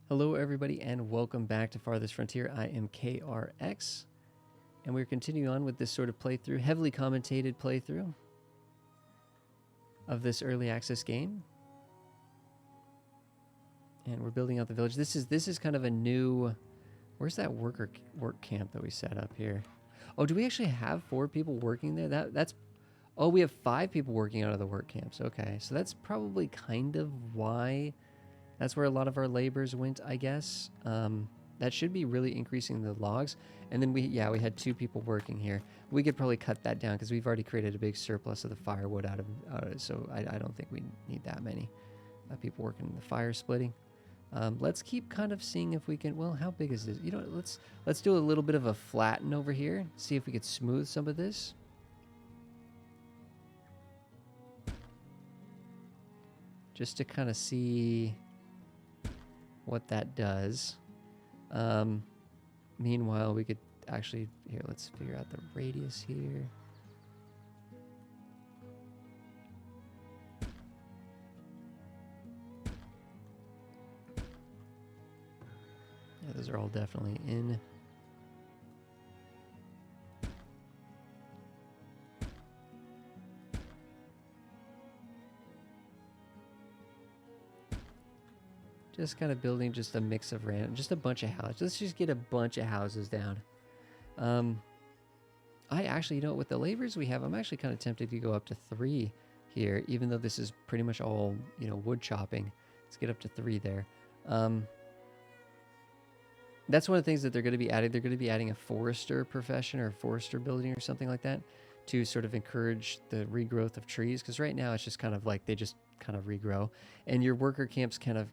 Hello everybody and welcome back to Farthest Frontier. I am KRX and we're continuing on with this sort of playthrough, heavily commentated playthrough of this early access game. And we're building out the village. This is kind of a new, where's that work camp that we set up here? Oh, do we actually have 4 people working there? That's oh, we have 5 people working out of the work camps. Okay, so that's probably kind of why. That's where a lot of our labors went, I guess. That should be really increasing the logs. And then we had 2 people working here. We could probably cut that down because we've already created a big surplus of the firewood out of it. So I don't think we need that many people working in the fire splitting. Let's keep kind of seeing if we can. Well, how big is this? You know, let's do a little bit of a flatten over here. See if we could smooth some of this. Just to kind of see what that does. Meanwhile, we could actually, here, let's figure out the radius here. Yeah, those are all definitely in. Just kind of building just a mix of random, just a bunch of houses. Let's just get a bunch of houses down. I actually, you know, with the labors we have, I'm actually kind of tempted to go up to 3 here, even though this is pretty much all, you know, wood chopping. Let's get up to 3 there. That's one of the things that they're going to be adding. They're going to be adding a forester profession or a forester building or something like that to sort of encourage the regrowth of trees. Because right now it's just kind of like they just kind of regrow. And your worker camps can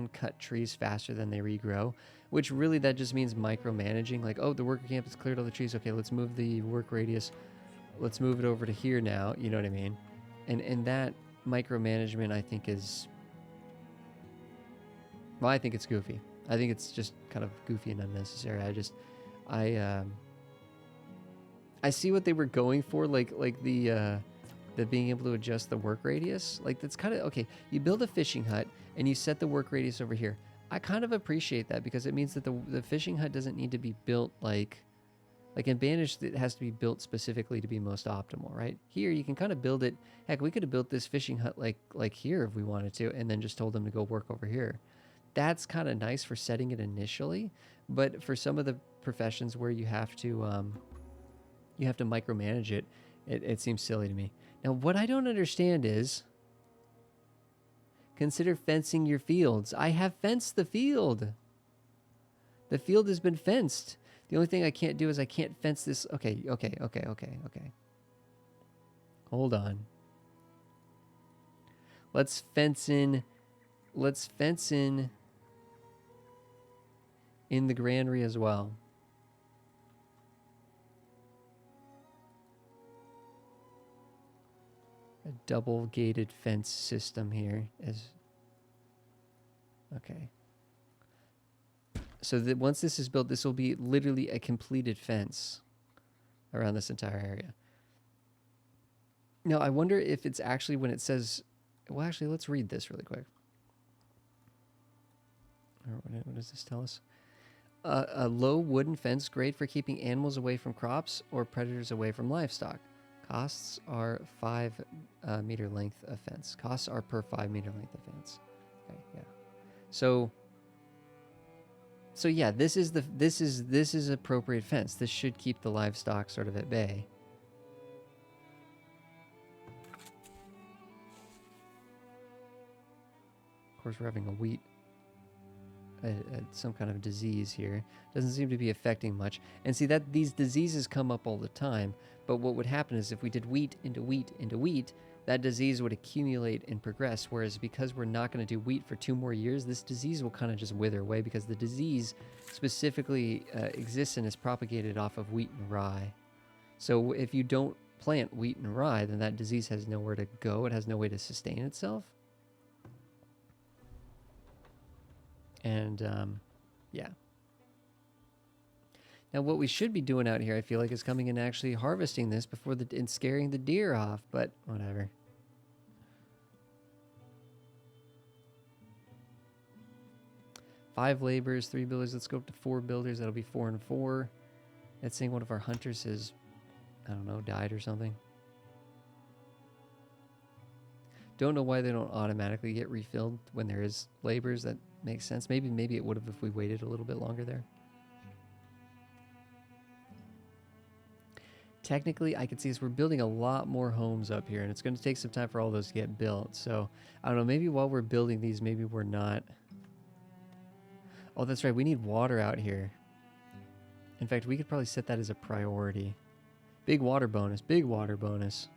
cut trees faster than they regrow, which really that just means micromanaging. Like, oh, the worker camp has cleared all the trees. Okay, let's move the work radius. Let's move it over to here now. You know what I mean? And that micromanagement, I think, is... Well, I think it's goofy. I think it's just kind of goofy and unnecessary. I see what they were going for, like the being able to adjust the work radius. Like, that's kind of okay. You build a fishing hut and you set the work radius over here. I kind of appreciate that because it means that the fishing hut doesn't need to be built like in Banished, it has to be built specifically to be most optimal, right? Here you can kind of build it. Heck, we could have built this fishing hut like here if we wanted to, and then just told them to go work over here. That's kind of nice for setting it initially, but for some of the professions where you have to micromanage it, it seems silly to me. Now, what I don't understand is, consider fencing your fields. I have fenced the field. The field has been fenced. The only thing I can't do is I can't fence this. Okay. Hold on. Let's fence in the granary as well. A double gated fence system here is okay. So that once this is built, this will be literally a completed fence around this entire area. Now, I wonder if it's actually when it says, well, actually, let's read this really quick. What does this tell us? A low wooden fence, great for keeping animals away from crops or predators away from livestock. Costs are 5 meter length of fence. Costs are per 5 meter length of fence. Okay, yeah. So yeah, this is appropriate fence. This should keep the livestock sort of at bay. Of course, we're having a wheat. Some kind of disease here. Doesn't seem to be affecting much. And see that these diseases come up all the time, but what would happen is if we did wheat into wheat into wheat, that disease would accumulate and progress, whereas because we're not going to do wheat for 2 more years, this disease will kind of just wither away because the disease specifically exists and is propagated off of wheat and rye. So if you don't plant wheat and rye, then that disease has nowhere to go. It has no way to sustain itself. And, yeah. Now, what we should be doing out here, I feel like, is coming and actually harvesting this before and scaring the deer off, but whatever. 5 laborers, 3 builders. Let's go up to 4 builders. That'll be 4 and 4. That's saying one of our hunters has, I don't know, died or something. Don't know why they don't automatically get refilled when there is laborers. That makes sense. Maybe it would have if we waited a little bit longer there. Technically, I could see us. We're building a lot more homes up here, and it's going to take some time for all those to get built. So, I don't know. Maybe while we're building these, maybe we're not. Oh, that's right. We need water out here. In fact, we could probably set that as a priority. Big water bonus. Big water bonus.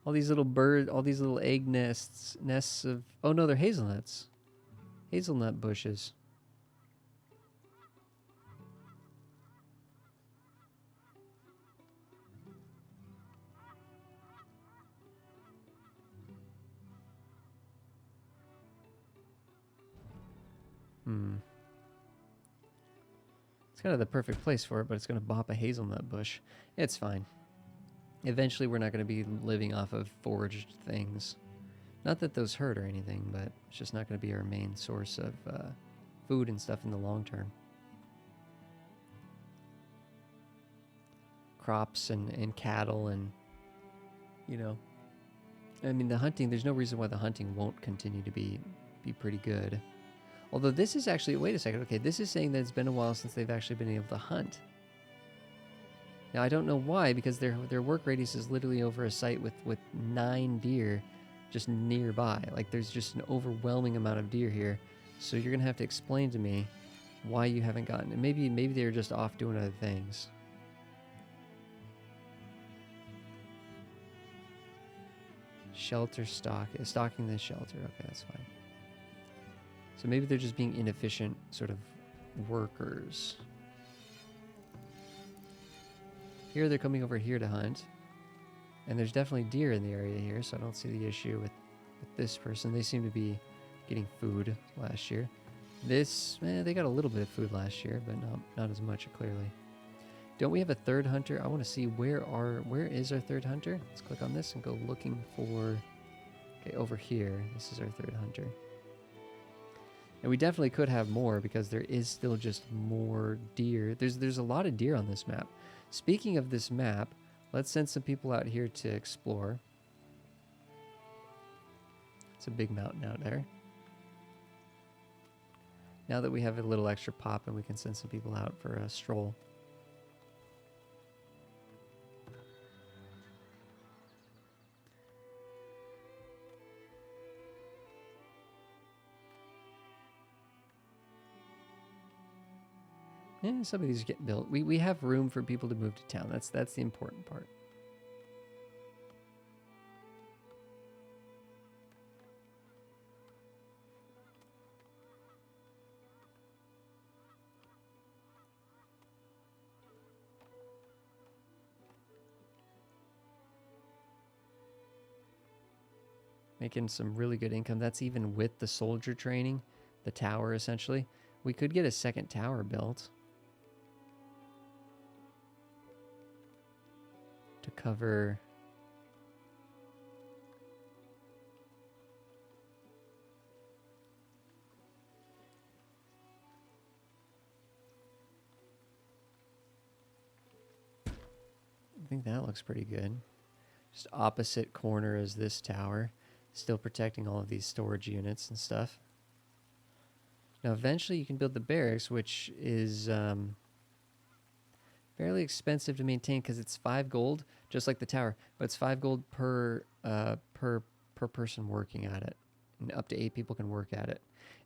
All these little birds, all these little egg nests of... Oh, no, they're hazelnuts. Hazelnut bushes. It's kind of the perfect place for it, but it's going to bop a hazelnut bush. It's fine. Eventually, we're not going to be living off of foraged things. Not that those hurt or anything, but it's just not going to be our main source of food and stuff in the long term. Crops and cattle and, you know. I mean, the hunting, there's no reason why the hunting won't continue to be pretty good. Although this is actually, wait a second, okay, this is saying that it's been a while since they've actually been able to hunt. Now, I don't know why, because their work radius is literally over a site with 9 deer just nearby. Like, there's just an overwhelming amount of deer here. So you're going to have to explain to me why you haven't gotten it. Maybe they're just off doing other things. Shelter stocking the shelter. Okay, that's fine. So maybe they're just being inefficient sort of workers. Here they're coming over here to hunt. And there's definitely deer in the area here, so I don't see the issue with this person. They seem to be getting food last year. This, they got a little bit of food last year, but not as much, clearly. Don't we have a third hunter? I want to see where is our third hunter? Let's click on this and go looking for... Okay, over here. This is our third hunter. And we definitely could have more because there is still just more deer. There's a lot of deer on this map. Speaking of this map, let's send some people out here to explore. It's a big mountain out there. Now that we have a little extra pop and we can send some people out for a stroll. Yeah, some of these get built. We have room for people to move to town. That's the important part. Making some really good income. That's even with the soldier training, the tower essentially. We could get a second tower built. To cover... I think that looks pretty good. Just opposite corner is this tower. Still protecting all of these storage units and stuff. Now eventually you can build the barracks, which is... fairly expensive to maintain because it's 5 gold, just like the tower, but it's 5 gold per person working at it, and up to 8 people can work at it.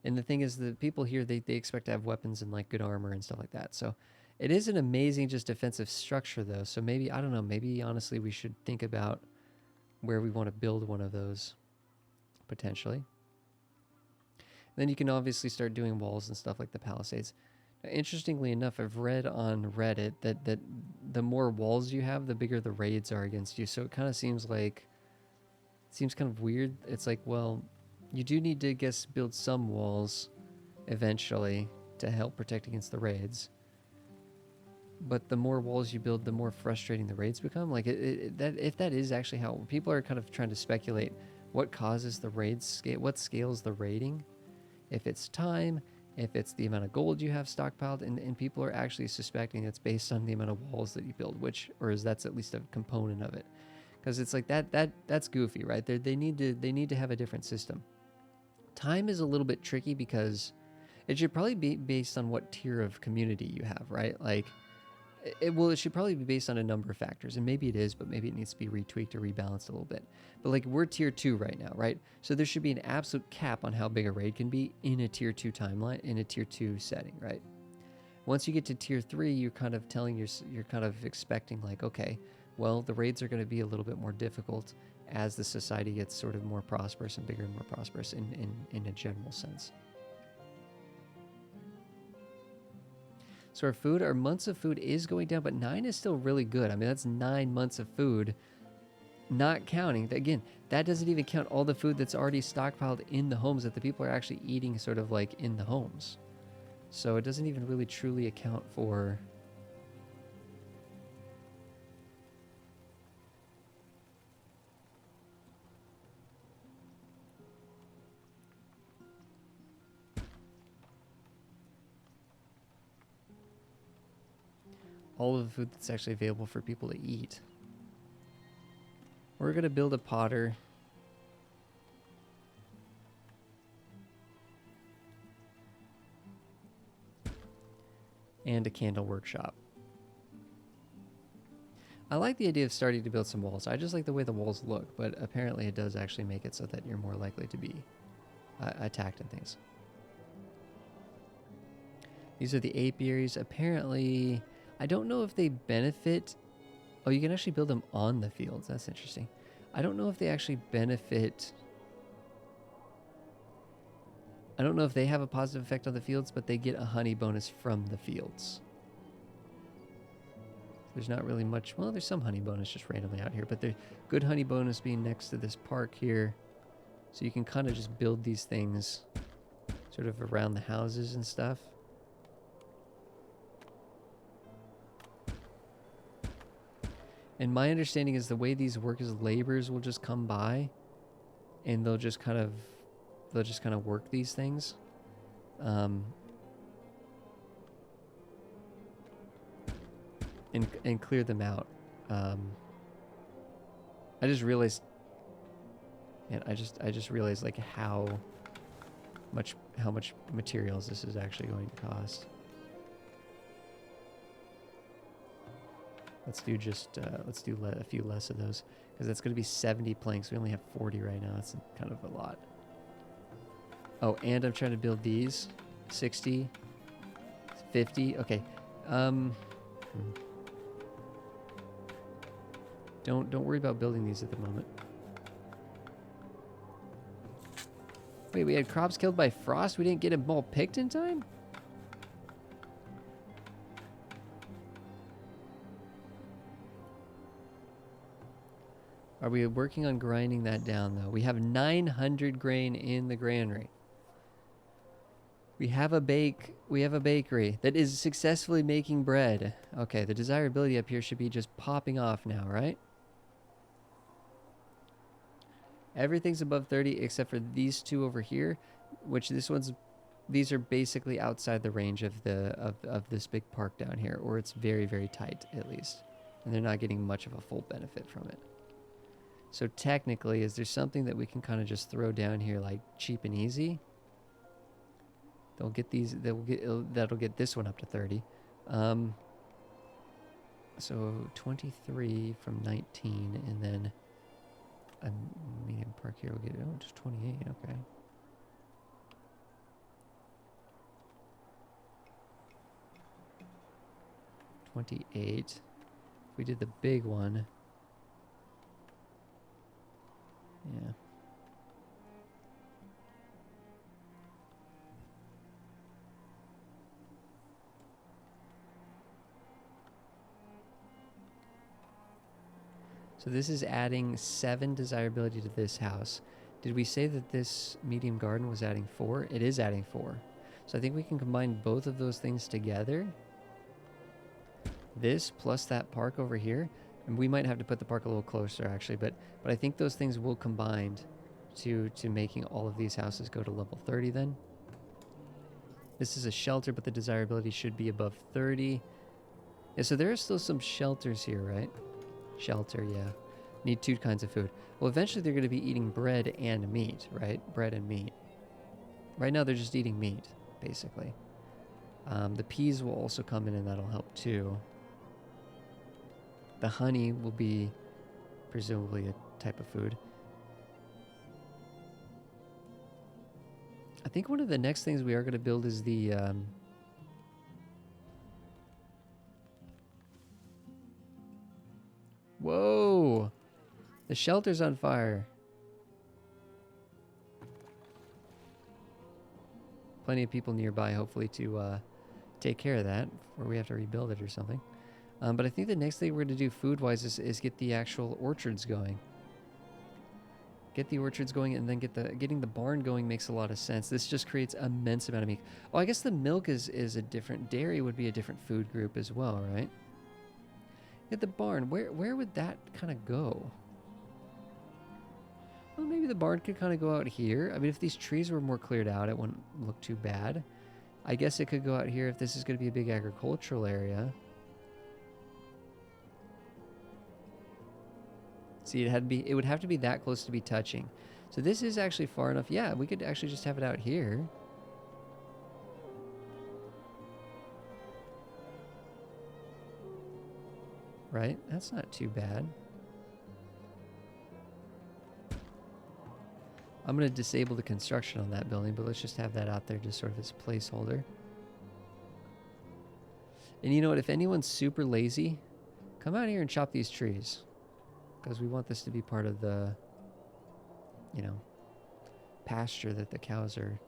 And the thing is, the people here they expect to have weapons and like good armor and stuff like that. So it is an amazing just defensive structure though. So maybe, I don't know, maybe honestly we should think about where we want to build one of those potentially. Then you can obviously start doing walls and stuff like the palisades. Interestingly enough, I've read on Reddit that the more walls you have, the bigger the raids are against you. So it kind of seems like, it seems kind of weird. It's like, well, you do need to, I guess, build some walls eventually to help protect against the raids. but the more walls you build, the more frustrating the raids become. Like that, if that is actually how people are kind of trying to speculate what causes the raid scale, what scales the raiding, if it's time, if it's the amount of gold you have stockpiled, and people are actually suspecting it's based on the amount of walls that you build, which, or is that's at least a component of it, because it's like that's goofy, right? They need to have a different system. Time is a little bit tricky because it should probably be based on what tier of community you have, right? Like, it should probably be based on a number of factors, and maybe it is, but maybe it needs to be retweaked or rebalanced a little bit. But like, we're tier 2 right now, right? So there should be an absolute cap on how big a raid can be in a tier 2 timeline, in a tier 2 setting, right? Once you get to tier 3, you're kind of you're kind of expecting like, okay, well, the raids are going to be a little bit more difficult as the society gets sort of more prosperous and bigger and more prosperous in a general sense. So our months of food is going down, but 9 is still really good. I mean, that's 9 months of food, not counting. Again, that doesn't even count all the food that's already stockpiled in the homes that the people are actually eating sort of like in the homes. So it doesn't even really truly account for... all of the food that's actually available for people to eat. We're going to build a potter. And a candle workshop. I like the idea of starting to build some walls. I just like the way the walls look, but apparently it does actually make it so that you're more likely to be attacked and things. These are the apiaries. Apparently, I don't know if they benefit... Oh, you can actually build them on the fields. That's interesting. I don't know if they actually benefit... I don't know if they have a positive effect on the fields, but they get a honey bonus from the fields. There's not really much... Well, there's some honey bonus just randomly out here, but there's good honey bonus being next to this park here. So you can kind of just build these things sort of around the houses and stuff. And my understanding is the way these work is laborers will just come by and they'll just kind of work these things. And clear them out. I just realized, man, I just realized like how much materials this is actually going to cost. Let's do a few less of those, because that's going to be 70 planks. We only have 40 right now. That's kind of a lot. Oh, and I'm trying to build these 60, 50. Okay. Don't worry about building these at the moment. Wait, we had crops killed by frost? We didn't get them all picked in time? Are we working on grinding that down, though? We have 900 grain in the granary. We have a bakery that is successfully making bread. Okay, the desirability up here should be just popping off now, right? Everything's above 30 except for these two over here, which these are basically outside the range of this big park down here, or it's very, very tight at least. And they're not getting much of a full benefit from it. So technically, is there something that we can kind of just throw down here like cheap and easy? That'll get this one up to 30. So 23 from 19, and then a medium park here will get just 28. Okay. $28. If we did the big one. Yeah. So this is adding 7 desirability to this house. Did we say that this medium garden was adding 4? It is adding 4. So I think we can combine both of those things together. This plus that park over here, and we might have to put the park a little closer actually, but I think those things will combine to making all of these houses go to level 30 then. This is a shelter, but the desirability should be above 30. Yeah, so there are still some shelters here, right? Shelter, yeah. Need 2 kinds of food. Well, eventually they're going to be eating bread and meat, right? Bread and meat. Right now they're just eating meat, basically. The peas will also come in and that'll help too. The honey will be presumably a type of food. I think one of the next things we are going to build is the... Whoa! The shelter's on fire. Plenty of people nearby, hopefully, to take care of that before we have to rebuild it or something. But I think the next thing we're going to do food-wise is get the actual orchards going. Get the orchards going, and then getting the barn going makes a lot of sense. This just creates an immense amount of meat. Oh, I guess the milk is a different... Dairy would be a different food group as well, right? Get the barn. Where would that kind of go? Well, maybe the barn could kind of go out here. I mean, if these trees were more cleared out, it wouldn't look too bad. I guess it could go out here if this is going to be a big agricultural area. See, it would have to be that close to be touching. So this is actually far enough. Yeah, we could actually just have it out here. Right? That's not too bad. I'm going to disable the construction on that building, but let's just have that out there just sort of as a placeholder. And you know what? If anyone's super lazy, come out here and chop these trees. Because we want this to be part of the, you know, pasture that the cows are...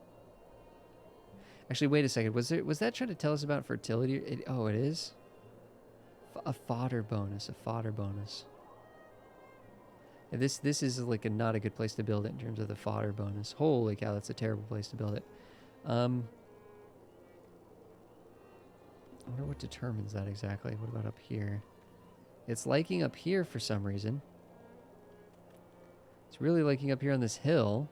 Actually, wait a second. Was that trying to tell us about fertility? Oh, it is? A fodder bonus. A fodder bonus. Yeah, this is like not a good place to build it in terms of the fodder bonus. Holy cow, that's a terrible place to build it. I wonder what determines that exactly. What about up here? It's liking up here for some reason. It's really liking up here on this hill.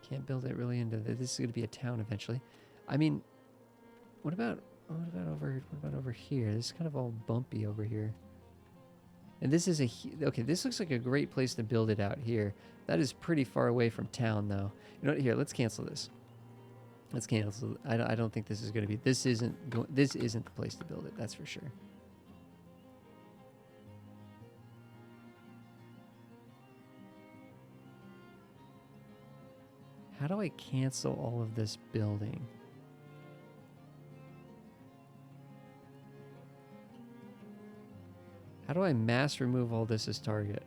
Can't build it really into this is going to be a town eventually. I mean, what about over here? This is kind of all bumpy over here. And this is okay, this looks like a great place to build it out here. That is pretty far away from town, though. You know what? Here, let's cancel this. Let's cancel. I don't think this is going to be... This isn't the place to build it, that's for sure. How do I cancel all of this building? How do I mass remove all this as target?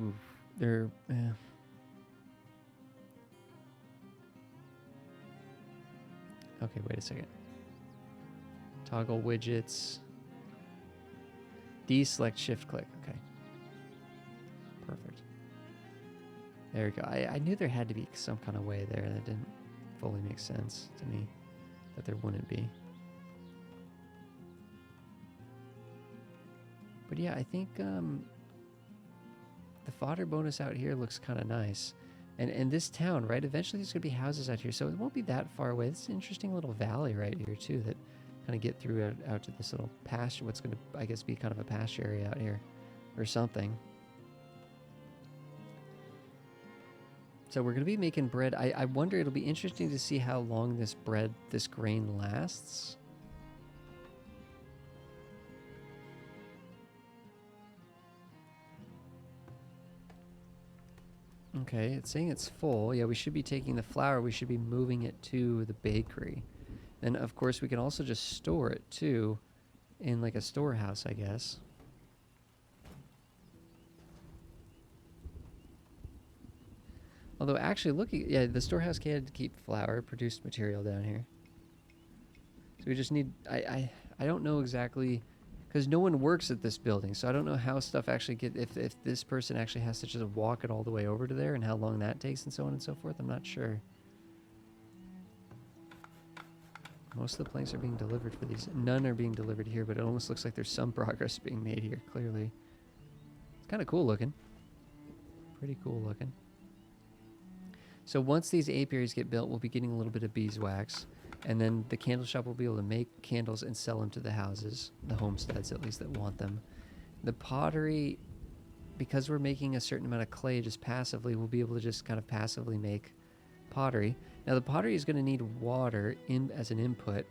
Oof, they're... Okay, wait a second. Toggle widgets. Deselect shift click. Okay. Perfect. There we go. I knew there had to be some kind of way there. That didn't fully make sense to me. That there wouldn't be. But yeah, I think the fodder bonus out here looks kind of nice. And this town, right? Eventually there's going to be houses out here, so it won't be that far away. It's an interesting little valley right here, too, that kind of get through out to this little pasture. What's going to, I guess, be kind of a pasture area out here or something. So we're going to be making bread. I wonder, it'll be interesting to see how long this grain lasts. Okay, it's saying it's full. Yeah, we should be taking the flour. We should be moving it to the bakery. And, of course, we can also just store it, too, in, like, a storehouse, I guess. Although actually looking, yeah, the storehouse can keep flour, produced material down here. So we just need, I don't know exactly, because no one works at this building, so I don't know how stuff actually if this person actually has to just walk it all the way over to there and how long that takes and so on and so forth. I'm not sure. Most of the planks are being delivered for these. None are being delivered here, but it almost looks like there's some progress being made here, clearly. It's kind of cool looking. Pretty cool looking. So once these apiaries get built, we'll be getting a little bit of beeswax. And then the candle shop will be able to make candles and sell them to the houses, the homesteads at least that want them. The pottery, because we're making a certain amount of clay just passively, we'll be able to just kind of passively make pottery. Now the pottery is going to need water as an input,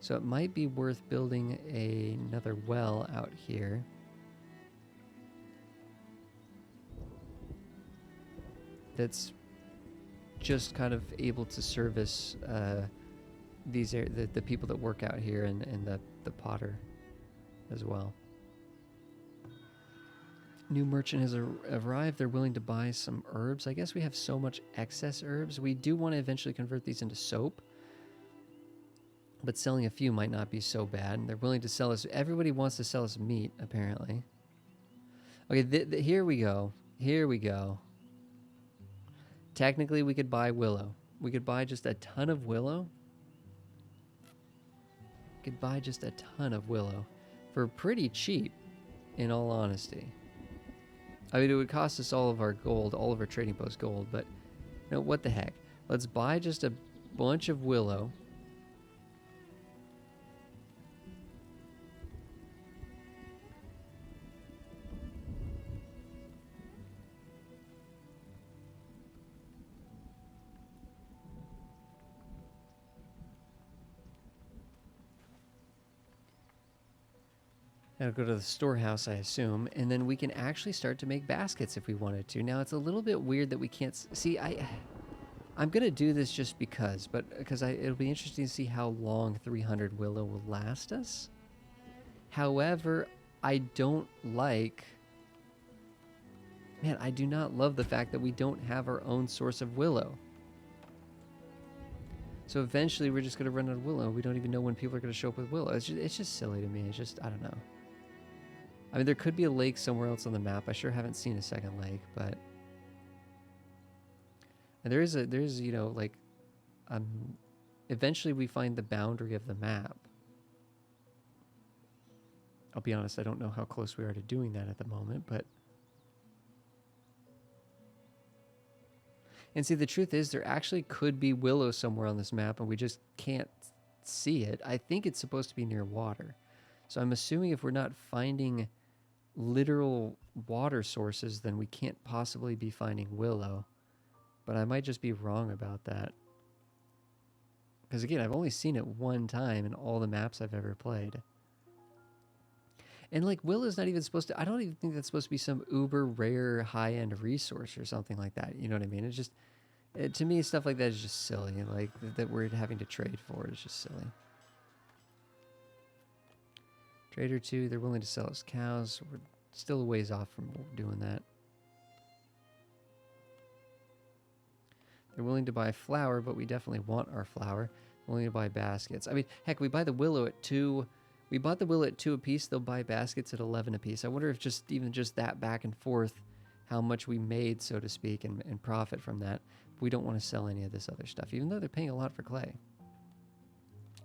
so it might be worth building another well out here. That's just kind of able to service the people that work out here and the potter as well. New merchant has arrived. They're willing to buy some herbs. I guess we have so much excess herbs. We do want to eventually convert these into soap, but selling a few might not be so bad. They're willing to sell us. Everybody wants to sell us meat, apparently. Okay, here we go. Here we go. Technically, we could buy willow. We could buy just a ton of willow. We could buy just a ton of willow for pretty cheap, in all honesty. I mean, it would cost us all of our gold, all of our trading post gold, but you know, what the heck? Let's buy just a bunch of willow. That'll go to the storehouse, I assume, and then we can actually start to make baskets if we wanted to. Now, it's a little bit weird that we can't see. I'm gonna do this just because, it'll be interesting to see how long 300 willow will last us. However, I don't like. Man, I do not love the fact that we don't have our own source of willow. So eventually, we're just gonna run out of willow. We don't even know when people are gonna show up with willow. It's just silly to me. It's just, I don't know. I mean, there could be a lake somewhere else on the map. I sure haven't seen a second lake, but and there is, you know, like, eventually we find the boundary of the map. I'll be honest, I don't know how close we are to doing that at the moment, but. And see, the truth is there actually could be willow somewhere on this map and we just can't see it. I think it's supposed to be near water. So I'm assuming if we're not finding literal water sources, then we can't possibly be finding willow. But I might just be wrong about that. Because again, I've only seen it one time in all the maps I've ever played. And like willow's not even supposed to, I don't even think that's supposed to be some uber rare high-end resource or something like that. You know what I mean? It's just, to me, stuff like that is just silly. Like that we're having to trade for it is just silly. Trader 2, they're willing to sell us cows. We're still a ways off from doing that. They're willing to buy flour, but we definitely want our flour. Willing to buy baskets. I mean, heck, we buy the willow at 2. We bought the willow at 2 apiece. They'll buy baskets at 11 apiece. I wonder if just that back and forth, how much we made, so to speak, and profit from that. We don't want to sell any of this other stuff, even though they're paying a lot for clay.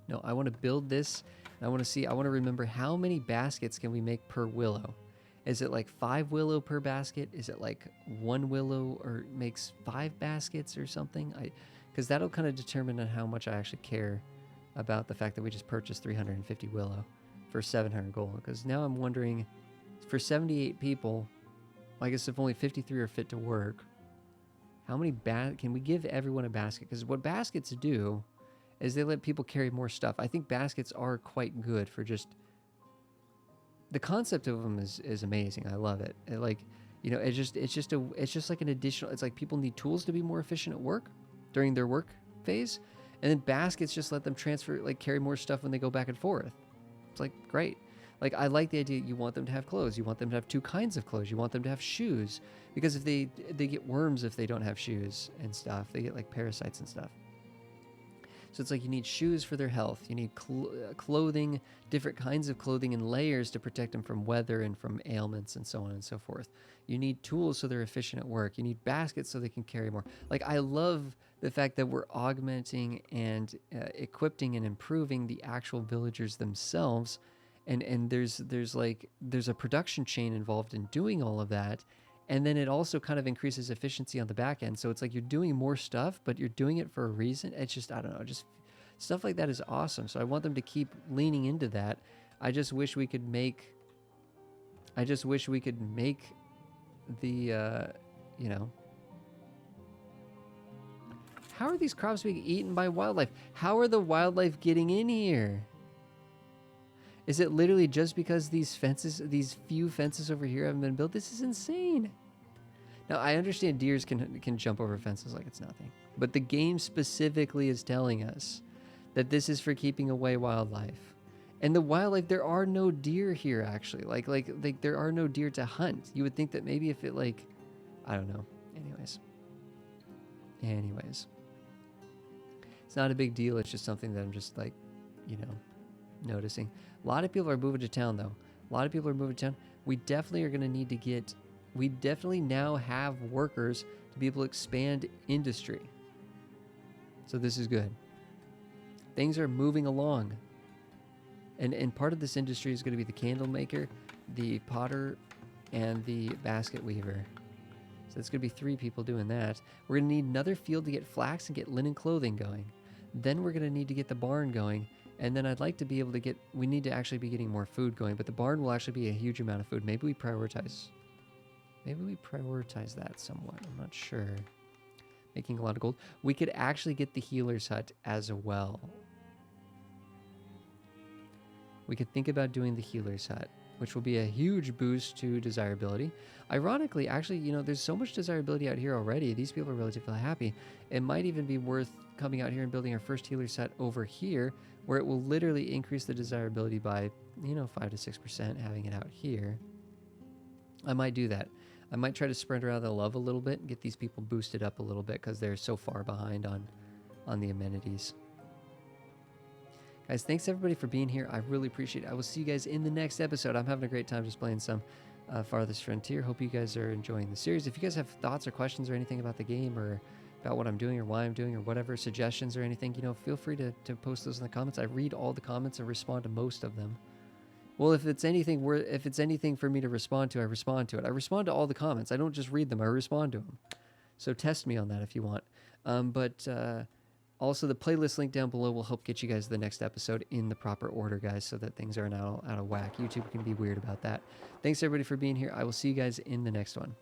No, I want to build this. I want to remember how many baskets can we make per willow. Is it like 5 willow per basket? Is it like 1 willow or makes 5 baskets or something? Because that'll kind of determine on how much I actually care about the fact that we just purchased 350 willow for 700 gold. Because now I'm wondering, for 78 people, I guess if only 53 are fit to work, how many can we give everyone a basket? Because what baskets do is they let people carry more stuff. I think baskets are quite good for just, the concept of them is amazing. I love it. It's just like an additional, it's like people need tools to be more efficient at work during their work phase. And then baskets just let them carry more stuff when they go back and forth. It's like, great. Like, I like the idea you want them to have clothes. You want them to have 2 kinds of clothes. You want them to have shoes. Because if they get worms if they don't have shoes and stuff. They get, like, parasites and stuff. So it's like you need shoes for their health. You need clothing, different kinds of clothing and layers to protect them from weather and from ailments and so on and so forth. You need tools so they're efficient at work. You need baskets so they can carry more. Like, I love the fact that we're augmenting and equipping and improving the actual villagers themselves. And there's a production chain involved in doing all of that. And then it also kind of increases efficiency on the back end. So it's like you're doing more stuff, but you're doing it for a reason. It's just, I don't know, just stuff like that is awesome. So I want them to keep leaning into that. I just wish we could make the, you know, how are these crops being eaten by wildlife? How are the wildlife getting in here? Is it literally just because these few fences over here haven't been built? This is insane. Now, I understand deers can jump over fences like it's nothing. But the game specifically is telling us that this is for keeping away wildlife. And the wildlife, there are no deer here, actually. Like there are no deer to hunt. You would think that maybe if it, like, I don't know. Anyways. It's not a big deal. It's just something that I'm just, like, you know, noticing. A lot of people are moving to town, though. A lot of people are moving to town. We definitely are going to need to get... We definitely now have workers to be able to expand industry. So this is good. Things are moving along. And part of this industry is going to be the candle maker, the potter, and the basket weaver. So it's going to be 3 people doing that. We're going to need another field to get flax and get linen clothing going. Then we're going to need to get the barn going. And then I'd like to be able to get... We need to actually be getting more food going. But the barn will actually be a huge amount of food. Maybe we prioritize that somewhat. I'm not sure. Making a lot of gold. We could actually get the healer's hut as well. We could think about doing the healer's hut, which will be a huge boost to desirability. Ironically, actually, you know, there's so much desirability out here already. These people are relatively happy. It might even be worth coming out here and building our first healer's hut over here, where it will literally increase the desirability by, you know, 5 to 6%, having it out here. I might do that. I might try to spread around the love a little bit and get these people boosted up a little bit because they're so far behind on the amenities. Guys, thanks everybody for being here. I really appreciate it. I will see you guys in the next episode. I'm having a great time just playing some Farthest Frontier. Hope you guys are enjoying the series. If you guys have thoughts or questions or anything about the game or about what I'm doing or why I'm doing or whatever, suggestions or anything, you know, feel free to post those in the comments. I read all the comments and respond to most of them. Well, if it's anything for me to respond to, I respond to it. I respond to all the comments. I don't just read them. I respond to them. So test me on that if you want. Also, the playlist link down below will help get you guys the next episode in the proper order, guys, so that things aren't out of whack. YouTube can be weird about that. Thanks, everybody, for being here. I will see you guys in the next one.